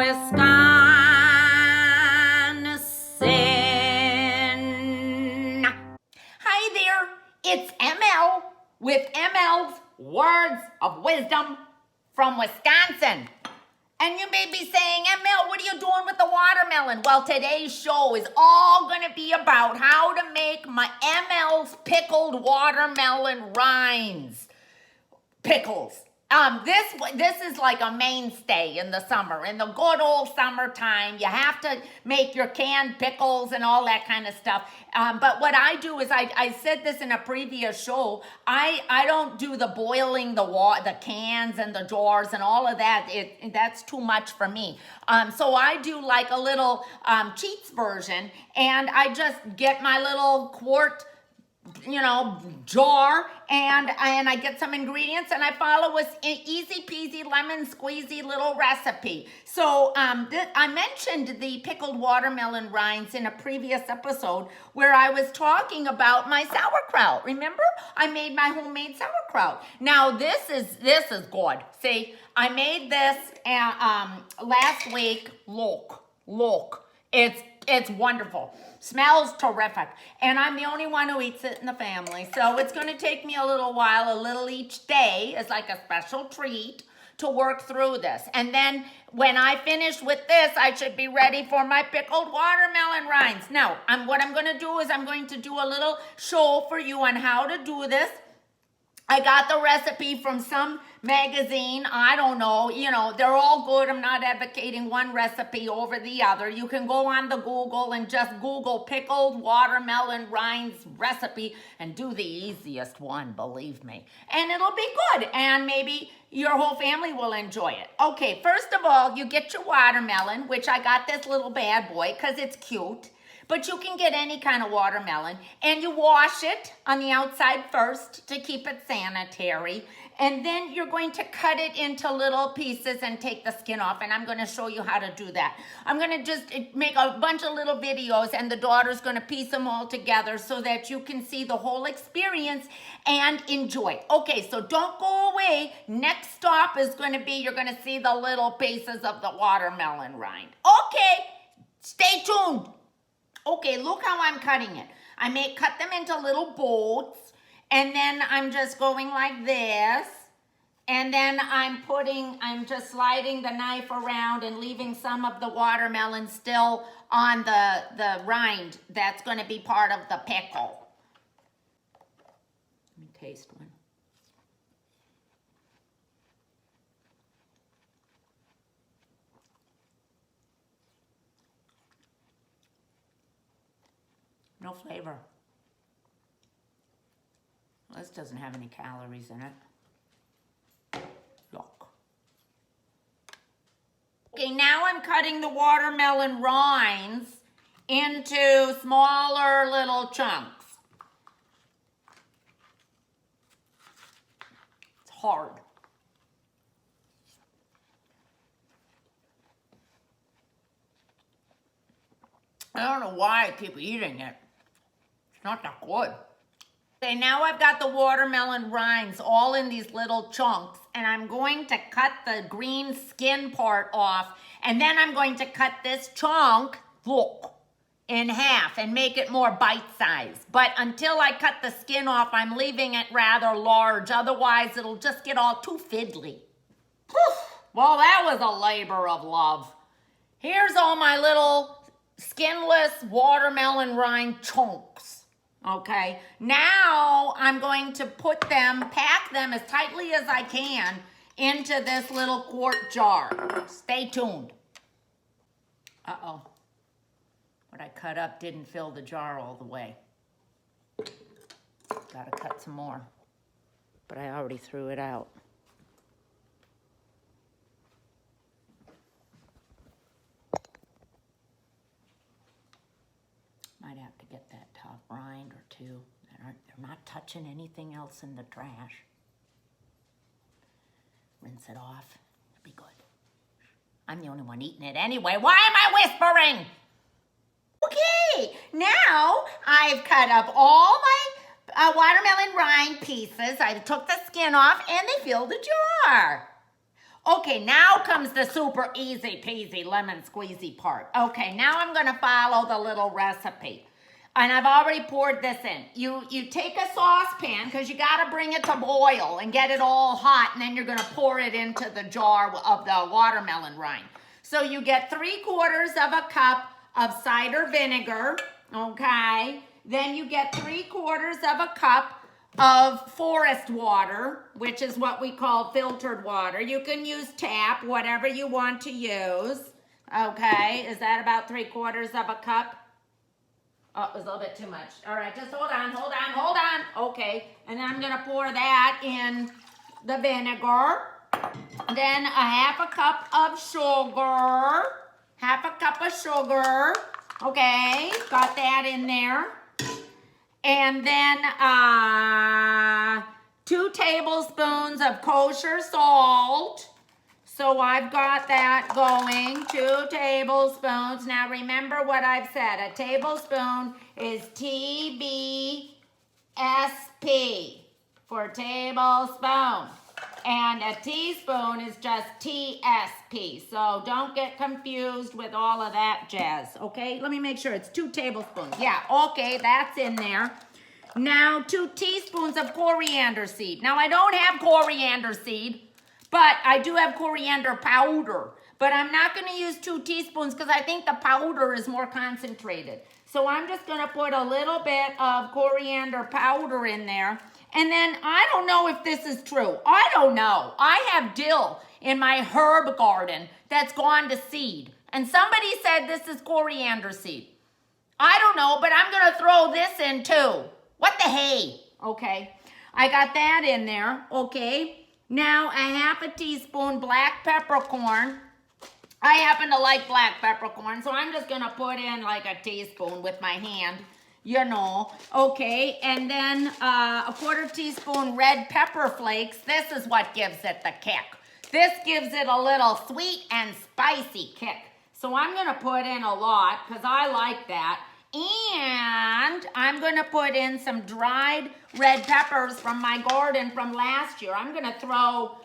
Wisconsin. Hi there, it's ML with ML's Words of Wisdom from Wisconsin. And you may be saying, ML, what are you doing with the watermelon? Well, today's show is all going to be about how to make my ML's Pickled Watermelon Rinds. Pickles. This is like a mainstay in the summer. In the good old summertime, you have to make your canned pickles and all that kind of stuff. But what I do is, I said this in a previous show, I don't do the boiling the cans and the jars and all of that. That's too much for me. So I do like a little cheats version, and I just get my little quart jar, and I get some ingredients, and I follow an easy peasy lemon squeezy little recipe. So I mentioned the pickled watermelon rinds in a previous episode where I was talking about my sauerkraut. Remember? I made my homemade sauerkraut. Now this is good. See, I made this last week. Look. It's wonderful. Smells terrific. And I'm the only one who eats it in the family. So it's going to take me a little while, a little each day as like a special treat to work through this. And then when I finish with this, I should be ready for my pickled watermelon rinds. Now, what I'm going to do is I'm going to do a little show for you on how to do this. I got the recipe from some magazine. I don't know. They're all good. I'm not advocating one recipe over the other. You can go on the Google and just Google pickled watermelon rinds recipe and do the easiest one, believe me. And it'll be good. And maybe your whole family will enjoy it. Okay, first of all, you get your watermelon, which I got this little bad boy because it's cute. But you can get any kind of watermelon, and you wash it on the outside first to keep it sanitary. And then you're going to cut it into little pieces and take the skin off, and I'm going to show you how to do that. I'm going to just make a bunch of little videos, and the daughter's going to piece them all together so that you can see the whole experience and enjoy. Okay, so don't go away. Next stop is going to be, you're going to see the little pieces of the watermelon rind. Okay, stay tuned. Okay, look how I'm cutting it. I cut them into little bolts, and then I'm just going like this, and then I'm just sliding the knife around and leaving some of the watermelon still on the rind. That's going to be part of the pickle. Let me taste one. No flavor. This doesn't have any calories in it. Look. Okay, now I'm cutting the watermelon rinds into smaller little chunks. It's hard. I don't know why I keep eating it. Not that good. Okay, now I've got the watermelon rinds all in these little chunks, and I'm going to cut the green skin part off, and then I'm going to cut this chunk, look, in half and make it more bite-sized. But until I cut the skin off, I'm leaving it rather large. Otherwise, it'll just get all too fiddly. Well, that was a labor of love. Here's all my little skinless watermelon rind chunks. Okay, now I'm going to pack them as tightly as I can into this little quart jar. Stay tuned. Uh-oh. What I cut up didn't fill the jar all the way. Gotta cut some more. But I already threw it out. Might have to get that top rind or two. They're not touching anything else in the trash. Rinse it off. It'll be good. I'm the only one eating it anyway. Why am I whispering? Okay, now I've cut up all my watermelon rind pieces. I took the skin off and they filled the jar. Okay, now comes the super easy peasy lemon squeezy part. Okay, now I'm gonna follow the little recipe. And I've already poured this in. You take a saucepan, because you gotta bring it to boil and get it all hot, and then you're gonna pour it into the jar of the watermelon rind. So you get 3/4 of a cup of cider vinegar, okay? Then you get 3/4 of a cup of forest water, which is what we call filtered water. You can use tap, whatever you want to use. Okay, is that about 3/4 of a cup? Oh, it was a little bit too much. All right, just hold on. Okay, and then I'm gonna pour that in the vinegar. Then a 1/2 cup of sugar. 1/2 cup of sugar. Okay, got that in there. And then 2 tablespoons of kosher salt. So I've got that going, 2 tablespoons. Now remember what I've said. A tablespoon is TBSP for tablespoon. And a teaspoon is just TSP. So don't get confused with all of that jazz, okay? Let me make sure it's 2 tablespoons. Yeah, okay, that's in there. Now 2 teaspoons of coriander seed. Now I don't have coriander seed, but I do have coriander powder. But I'm not gonna use 2 teaspoons because I think the powder is more concentrated. So I'm just gonna put a little bit of coriander powder in there. And then I don't know if this is true. I don't know. I have dill in my herb garden that's gone to seed. And somebody said this is coriander seed. I don't know, but I'm going to throw this in too. What the hey? Okay. I got that in there. Okay. Now a 1/2 teaspoon black peppercorn. I happen to like black peppercorn, so I'm just going to put in like a teaspoon with my hand. You know, okay, and then a 1/4 teaspoon red pepper flakes. This is what gives it the kick. This gives it a little sweet and spicy kick. So I'm gonna put in a lot because I like that. And I'm gonna put in some dried red peppers from my garden from last year. I'm gonna throw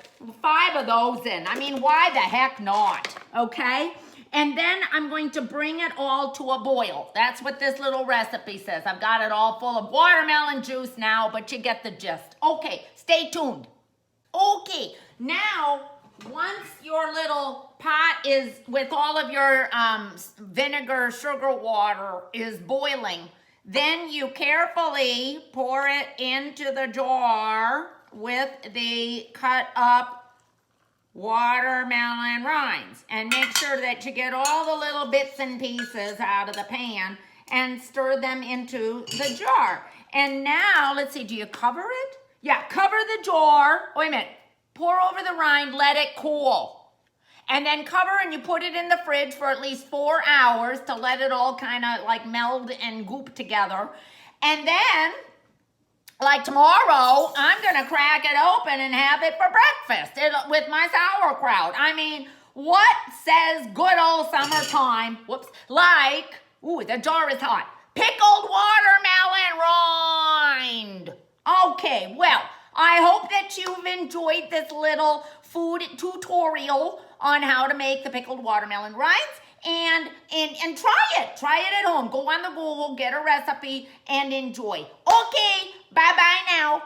5 of those in. I mean, why the heck not, okay? And then I'm going to bring it all to a boil. That's what this little recipe says. I've got it all full of watermelon juice now, but you get the gist. Okay, stay tuned. Okay, now, once your little pot is, with all of your vinegar, sugar water is boiling, then you carefully pour it into the jar with the cut up watermelon rinds, and make sure that you get all the little bits and pieces out of the pan and stir them into the jar. And now, let's see, do you cover it? Yeah, cover the jar. Wait a minute. Pour over the rind, let it cool. And then cover, and you put it in the fridge for at least 4 hours to let it all kind of like meld and goop together. And then, like tomorrow, I'm going to crack it open and have it for breakfast with my sauerkraut. I mean, what says good old summertime, whoops, like, ooh, the jar is hot, pickled watermelon rind. Okay, well, I hope that you've enjoyed this little food tutorial on how to make the pickled watermelon rinds. And try it. Try it at home. Go on the Google, get a recipe, and enjoy. Okay, bye-bye now.